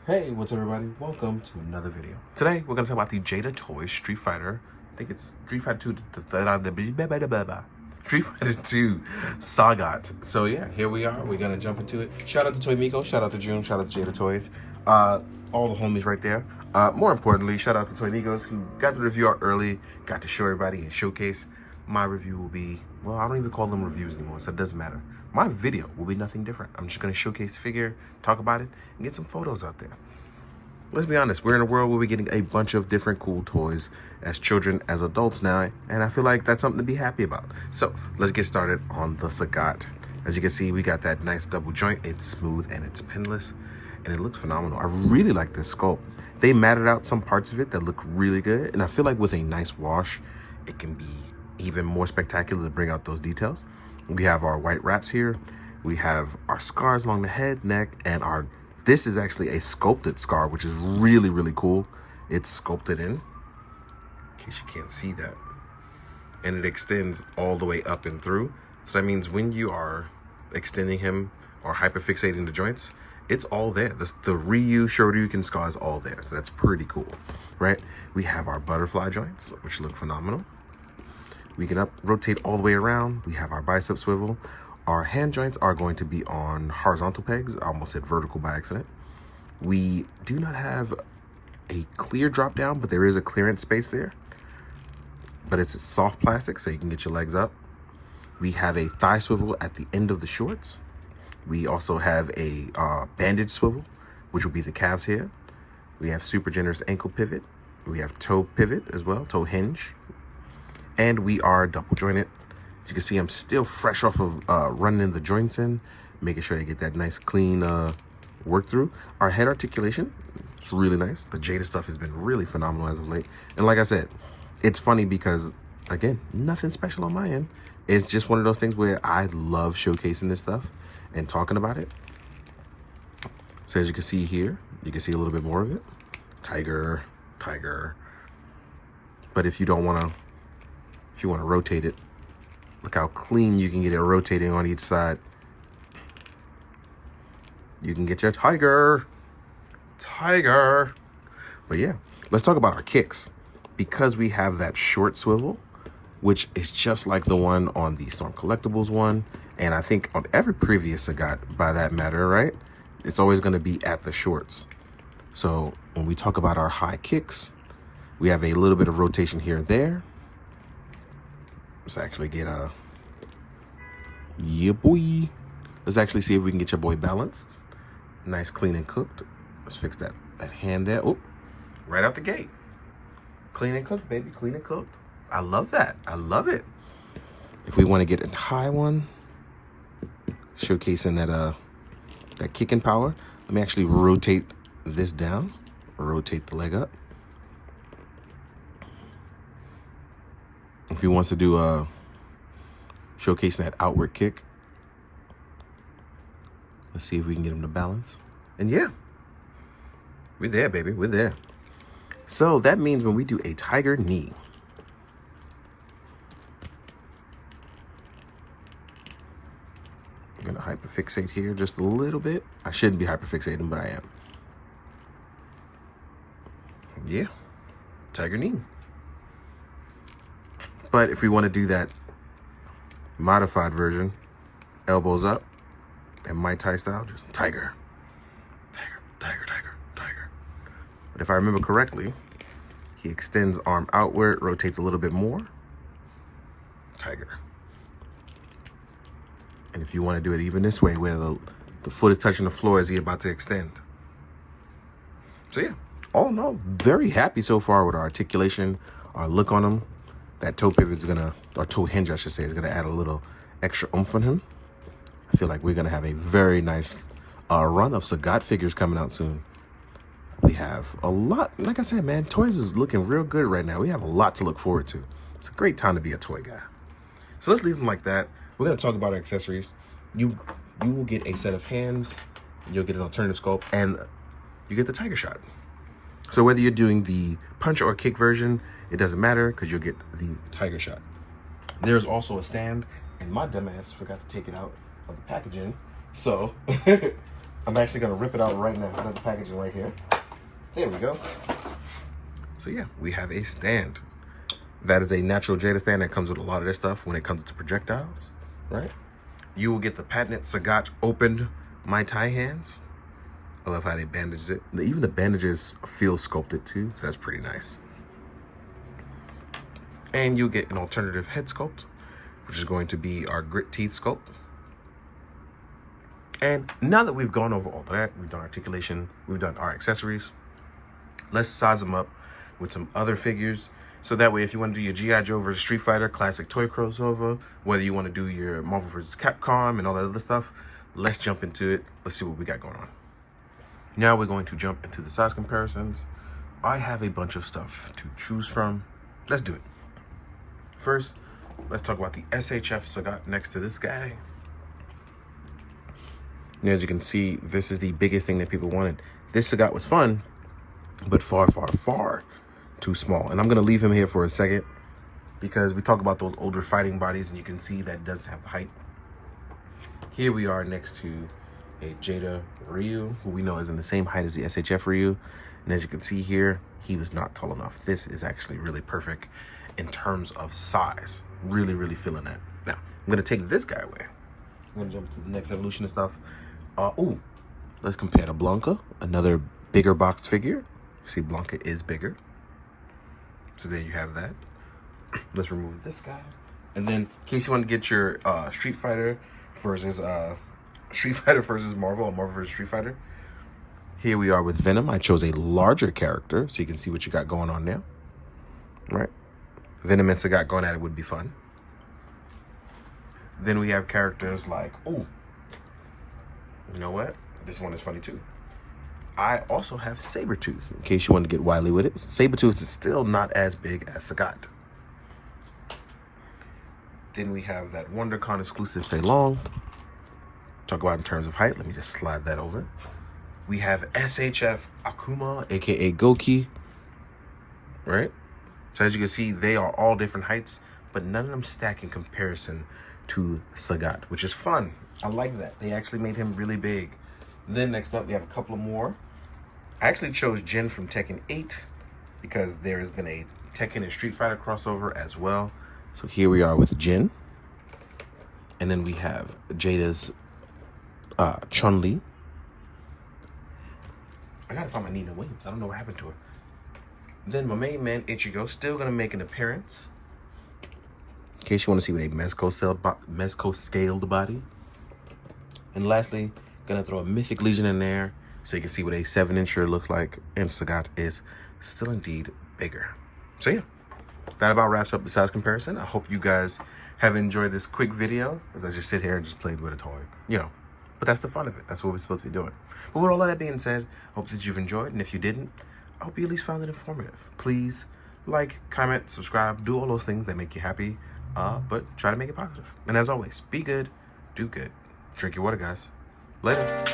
Hey, what's up everybody? Welcome to another video. Today, we're going to talk about the Jada Toys Street Fighter. I think it's Street Fighter 2, Street Fighter 2 Sagat. So yeah, here we are. We're going to jump into it. Shout out to Toy Miko, shout out to June, shout out to Jada Toys. All the homies right there. More importantly, shout out to Toy Migos who got the review out early, got to show everybody and showcase. My review will be, well, I don't even call them reviews anymore, so it doesn't matter. My video will be nothing different. I'm just going to showcase the figure, talk about it, and get some photos out there. Let's be honest, we're in a world where we're getting a bunch of different cool toys as children, as adults now, and I feel like that's something to be happy about. So let's get started on the Sagat. As you can see, we got that nice double joint. It's smooth and it's pinless, and it looks phenomenal. I really like this sculpt. They matted out some parts of it that look really good, and I feel like with a nice wash, it can be even more spectacular to bring out those details. We have our white wraps here. We have our scars along the head, neck, and this is actually a sculpted scar, which is really, really cool. It's sculpted in case you can't see that. And it extends all the way up and through. So that means when you are extending him or hyperfixating the joints, it's all there. The Ryu Shoryuken scar is all there. So that's pretty cool, right? We have our butterfly joints, which look phenomenal. We can rotate all the way around. We have our bicep swivel. Our hand joints are going to be on horizontal pegs. I almost said vertical by accident. We do not have a clear drop down, but there is a clearance space there. But it's a soft plastic, so you can get your legs up. We have a thigh swivel at the end of the shorts. We also have a bandage swivel, which will be the calves here. We have super generous ankle pivot. We have toe pivot as well, toe hinge. And we are double jointed. As you can see, I'm still fresh off of running the joints in, making sure I get that nice clean work through. Our head articulation, it's really nice. The Jada stuff has been really phenomenal as of late. And like I said, it's funny because, again, nothing special on my end. It's just one of those things where I love showcasing this stuff and talking about it. So as you can see here, you can see a little bit more of it. Tiger. But if you don't want to, if you want to rotate it, look how clean you can get it rotating on each side. You can get your tiger. But yeah, let's talk about our kicks. Because we have that short swivel, which is just like the one on the Storm Collectibles one, and I think on every previous Sagat, by that matter, right? It's always going to be at the shorts. So when we talk about our high kicks, we have a little bit of rotation here and there. Let's actually get yeah boy. Let's actually see if we can get your boy balanced. Nice, clean, and cooked. Let's fix that hand there. Oh, right out the gate. Clean and cooked, baby. Clean and cooked. I love that. I love it. If we want to get a high one, showcasing that kicking power, let me actually rotate this down. Rotate the leg up. If he wants to do showcasing that outward kick, let's see if we can get him to balance. And yeah, we're there, baby. We're there. So that means when we do a tiger knee, I'm gonna hyperfixate here just a little bit. I shouldn't be hyperfixating, but I am. Yeah, tiger knee. But if we want to do that modified version, elbows up and Muay Thai style, just tiger. But if I remember correctly, he extends arm outward, rotates a little bit more, tiger. And if you want to do it even this way, where the foot is touching the floor as he about to extend. So yeah, all in all, very happy so far with our articulation, our look on him. That toe pivot's or toe hinge, I should say, is gonna add a little extra oomph on him. I feel like we're gonna have a very nice run of Sagat figures coming out soon. We have a lot, like I said, man, toys is looking real good right now. We have a lot to look forward to. It's a great time to be a toy guy. So let's leave them like that. We're gonna talk about our accessories. You will get a set of hands, you'll get an alternative sculpt, and you get the tiger shot. So whether you're doing the punch or kick version, it doesn't matter because you'll get the tiger shot. There's also a stand, and my dumbass forgot to take it out of the packaging. So I'm actually gonna rip it out right now. Got the packaging right here. There we go. So yeah, we have a stand. That is a natural Jada stand that comes with a lot of this stuff when it comes to projectiles, right? You will get the patented Sagat opened Mai Tai hands. I love how they bandaged it. Even the bandages feel sculpted too, so that's pretty nice. And you'll get an alternative head sculpt, which is going to be our grit teeth sculpt. And now that we've gone over all of that, we've done articulation, we've done our accessories, let's size them up with some other figures. So that way, if you want to do your G.I. Joe versus Street Fighter classic toy crossover, whether you want to do your Marvel vs. Capcom and all that other stuff, let's jump into it. Let's see what we got going on. Now we're going to jump into the size comparisons. I have a bunch of stuff to choose from. Let's do it. First, let's talk about the SHF Sagat next to this guy. And as you can see, this is the biggest thing that people wanted. This Sagat was fun, but far, far, far too small. And I'm going to leave him here for a second because we talk about those older fighting bodies and you can see that it doesn't have the height. Here we are next to a Jada Ryu, who we know is in the same height as the SHF Ryu. And as you can see here, he was not tall enough. This is actually really perfect in terms of size. Really, really feeling that. Now, I'm going to take this guy away. I'm going to jump to the next evolution and stuff. Let's compare to Blanca, another bigger boxed figure. See, Blanca is bigger. So there you have that. Let's remove this guy. And then, in case you want to get your Street Fighter versus Marvel, or Marvel versus Street Fighter, here we are with Venom. I chose a larger character, so you can see what you got going on there. Right? Venom and Sagat going at it would be fun. Then we have characters like, you know what? This one is funny too. I also have Sabretooth, in case you want to get wily with it. Sabretooth is still not as big as Sagat. Then we have that WonderCon exclusive Fei Long. Talk about in terms of height. Let me just slide that over. We have SHF Akuma, aka Goki. Right? So as you can see, they are all different heights, but none of them stack in comparison to Sagat, which is fun. I like that. They actually made him really big. Then next up, we have a couple of more. I actually chose Jin from Tekken 8 because there has been a Tekken and Street Fighter crossover as well. So here we are with Jin. And then we have Jada's Chun-Li. I gotta find my Nina Williams. I don't know what happened to her. Then my main man, Ichigo, still gonna make an appearance. In case you want to see what a Mezco scaled body. And lastly, gonna throw a Mythic Legion in there so you can see what a 7-incher looks like. And Sagat is still indeed bigger. So yeah, that about wraps up the size comparison. I hope you guys have enjoyed this quick video as I just sit here and just played with a toy, you know. But that's the fun of it. That's what we're supposed to be doing. But with all of that being said, I hope that you've enjoyed. And if you didn't, I hope you at least found it informative. Please like, comment, subscribe, do all those things that make you happy. But try to make it positive. And as always, be good, do good. Drink your water, guys. Later.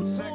Sagat.